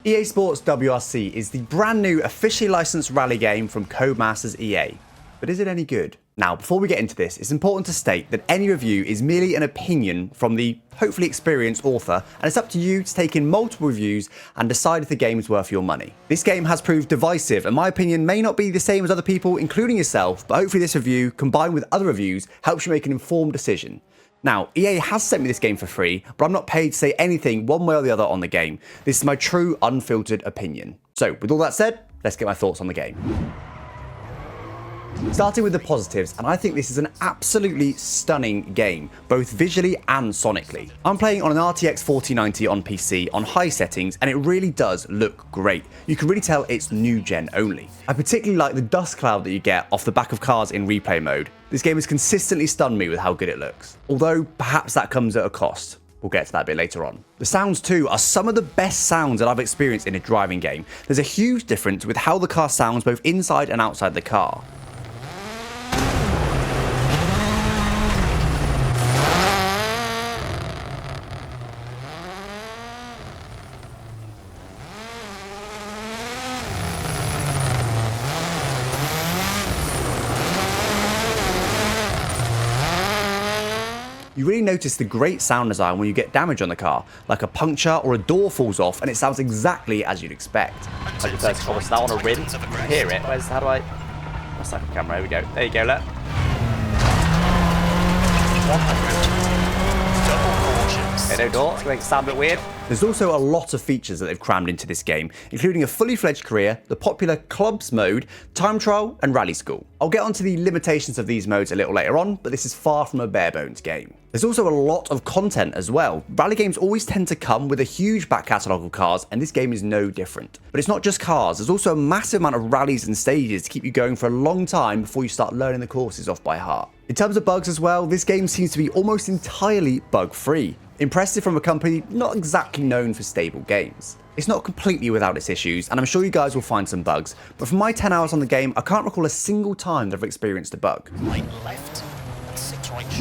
EA Sports WRC is the brand new officially licensed rally game from Codemasters EA. But is it any good? Now, before we get into this, it's important to state that any review is merely an opinion from the hopefully experienced author, and it's up to you to take in multiple reviews and decide if the game is worth your money. This game has proved divisive, and my opinion may not be the same as other people, including yourself, but hopefully this review, combined with other reviews, helps you make an informed decision. Now, EA has sent me this game for free, but I'm not paid to say anything one way or the other on the game. This is my true, unfiltered opinion. So, with all that said, let's get my thoughts on the game. Starting with the positives, and I think this is an absolutely stunning game, both visually and sonically. I'm playing on an RTX 4090 on PC on high settings, and it really does look great. You can really tell it's new gen only. I particularly like the dust cloud that you get off the back of cars in replay mode. This game has consistently stunned me with how good it looks, although perhaps that comes at a cost. We'll get to that a bit later on. The sounds too are some of the best sounds that I've experienced in a driving game. There's a huge difference with how the car sounds both inside and outside the car. You really notice the great sound design when you get damage on the car, like a puncture or a door falls off, and it sounds exactly as you'd expect. Like your first comment, that on a rim, hear it. How do I? What's that camera? Here we go. There you go, look. 100. Double cautions. Okay, no door. It's going to sound a bit weird. There's also a lot of features that they've crammed into this game, including a fully fledged career, the popular clubs mode, time trial, and rally school. I'll get onto the limitations of these modes a little later on, but this is far from a bare bones game. There's also a lot of content as well. Rally games always tend to come with a huge back catalogue of cars, and this game is no different. But it's not just cars, there's also a massive amount of rallies and stages to keep you going for a long time before you start learning the courses off by heart. In terms of bugs as well, this game seems to be almost entirely bug-free. Impressive from a company not exactly known for stable games. It's not completely without its issues, and I'm sure you guys will find some bugs, but from my 10 hours on the game, I can't recall a single time that I've experienced a bug. Right, left.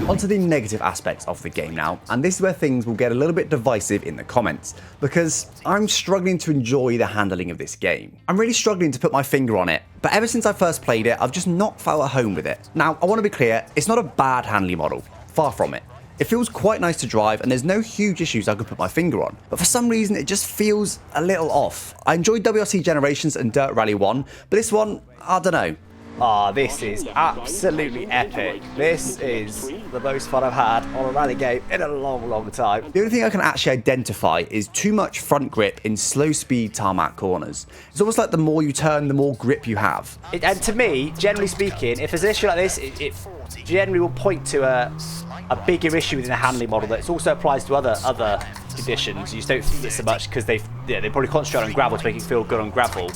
Onto the negative aspects of the game now, and this is where things will get a little bit divisive in the comments, because I'm struggling to enjoy the handling of this game. I'm really struggling to put my finger on it, but ever since I first played it, I've just not felt at home with it. Now, I want to be clear, it's not a bad handling model, far from it. It feels quite nice to drive, and there's no huge issues I could put my finger on, but for some reason it just feels a little off. I enjoyed WRC Generations and Dirt Rally 1, but this one, I don't know. Ah, this is absolutely epic. This is the most fun I've had on a rally game in a long, long time. The only thing I can actually identify is too much front grip in slow speed tarmac corners. It's almost like the more you turn, the more grip you have. And to me, generally speaking, if there's an issue like this, it generally will point to a bigger issue within the handling model that also applies to other conditions. You just don't feel it so much because they probably concentrate on gravel to make it feel good on gravel.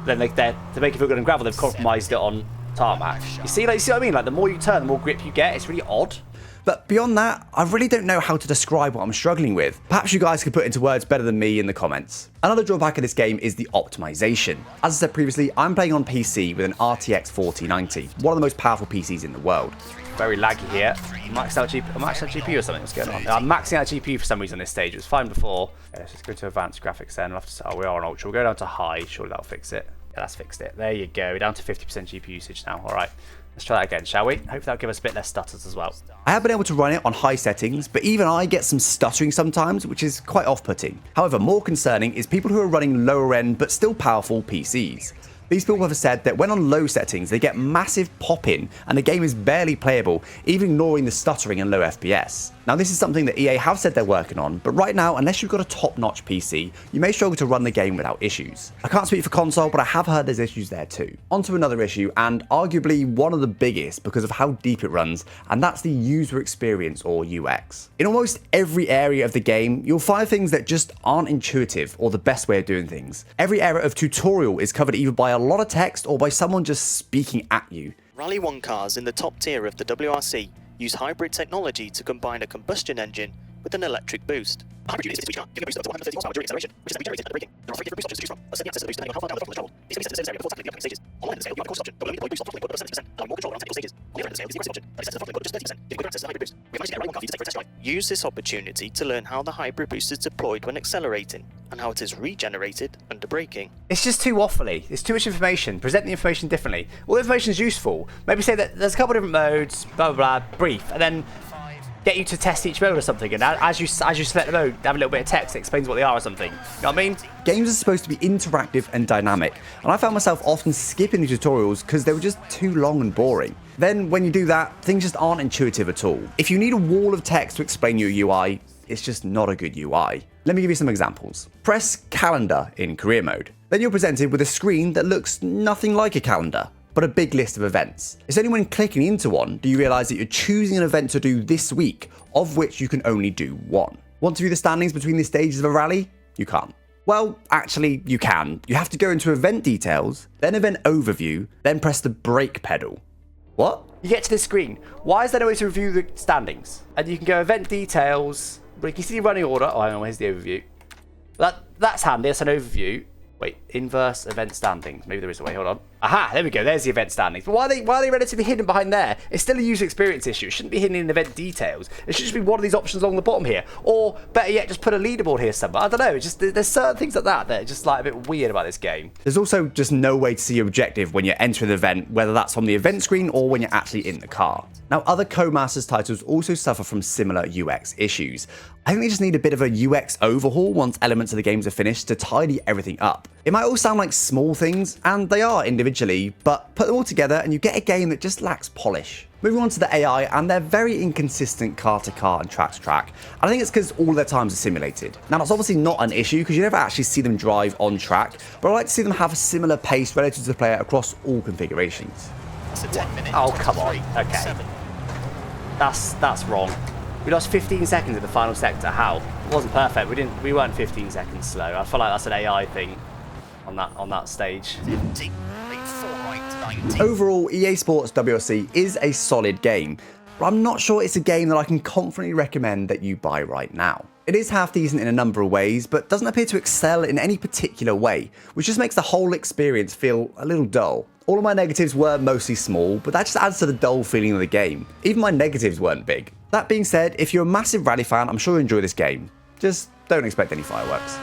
Then to make it feel good on gravel, they've compromised it on tarmac. You see what I mean? Like the more you turn, the more grip you get. It's really odd. But beyond that, I really don't know how to describe what I'm struggling with. Perhaps you guys could put it into words better than me in the comments. Another drawback of this game is the optimization. As I said previously, I'm playing on PC with an RTX 4090, one of the most powerful PCs in the world. Very laggy here. Maxed out GPU or something. What's going on? I'm maxing out GPU for some reason on this stage. It was fine before. Yeah, let's just go to advanced graphics then. We'll have to, we are on ultra. We'll go down to high. Surely that'll fix it. Yeah, that's fixed it. There you go. We're down to 50% GPU usage now. All right. Let's try that again, shall we? Hopefully that'll give us a bit less stutters as well. I have been able to run it on high settings, but even I get some stuttering sometimes, which is quite off-putting. However, more concerning is people who are running lower end but still powerful PCs. These people have said that when on low settings, they get massive pop-in and the game is barely playable, even ignoring the stuttering and low FPS. Now, this is something that EA have said they're working on, but right now, unless you've got a top-notch PC, you may struggle to run the game without issues. I can't speak for console, but I have heard there's issues there too. Onto another issue, and arguably one of the biggest because of how deep it runs, and that's the user experience or UX. In almost every area of the game, you'll find things that just aren't intuitive or the best way of doing things. Every area of tutorial is covered either by a lot of text or by someone just speaking at you. Rally 1 cars in the top tier of the WRC use hybrid technology to combine a combustion engine with an electric boost. A hybrid unit is a car giving a boost of up to 130 horsepower during acceleration, which is then regenerated at braking. There are 3 different boost options to choose from. A setting access to the boost depending on how far down the throttle is traveled. These can be set to the area before tackling the upcoming stages. On one end of the scale, you have a course option, but will only deploy boost optimally put above 70%, allowing more control around technical stages. On the other end of the scale is the aggressive option, that is set to the throttle put just 30%, giving quicker access to the hybrid boost. We have managed to get a Rally 1 car for you to take for a test drive. Use this opportunity to learn how the hybrid boost is deployed when accelerating and how it is regenerated under braking. It's just too waffly. It's too much information. Present the information differently. All the information is useful. Maybe say that there's a couple of different modes, blah, blah, blah, brief, and then get you to test each mode or something. And as you select the mode, have a little bit of text that explains what they are or something. You know what I mean? Games are supposed to be interactive and dynamic, and I found myself often skipping the tutorials because they were just too long and boring. Then when you do that, things just aren't intuitive at all. If you need a wall of text to explain your UI, it's just not a good UI. Let me give you some examples. Press calendar in career mode. Then you're presented with a screen that looks nothing like a calendar, but a big list of events. It's only when clicking into one do you realise that you're choosing an event to do this week, of which you can only do one. Want to view the standings between the stages of a rally? You can't. Well, actually, you can. You have to go into event details, then event overview, then press the brake pedal. What? You get to this screen. Why is there no way to review the standings? And you can go event details, but you can see the running order. Oh, hang on, here's the overview. That's handy, that's an overview. Wait, inverse event standings. Maybe there is a way, hold on. Aha, there we go, there's the event standings. But why are they relatively hidden behind there? It's still a user experience issue. It shouldn't be hidden in event details. It should just be one of these options along the bottom here. Or, better yet, just put a leaderboard here somewhere. I don't know, there's certain things like that are just like a bit weird about this game. There's also just no way to see your objective when you're entering the event, whether that's on the event screen or when you're actually in the car. Now, other Codemasters titles also suffer from similar UX issues. I think they just need a bit of a UX overhaul once elements of the games are finished to tidy everything up. It might all sound like small things, and they are individually, but put them all together and you get a game that just lacks polish. Moving on to the AI and their very inconsistent car to car and track to track. I think it's because all their times are simulated. Now that's obviously not an issue because you never actually see them drive on track, but I like to see them have a similar pace relative to the player across all configurations. That's a 10-minute. Oh, come on. Okay. That's wrong. We lost 15 seconds in the final sector. How? It wasn't perfect. We weren't 15 seconds slow. I feel like that's an AI thing on that stage. 70, 4 right, 90. Overall, EA Sports WRC is a solid game, but I'm not sure it's a game that I can confidently recommend that you buy right now. It is half decent in a number of ways, but doesn't appear to excel in any particular way, which just makes the whole experience feel a little dull. All of my negatives were mostly small, but that just adds to the dull feeling of the game. Even my negatives weren't big. That being said, if you're a massive rally fan, I'm sure you'll enjoy this game. Just don't expect any fireworks.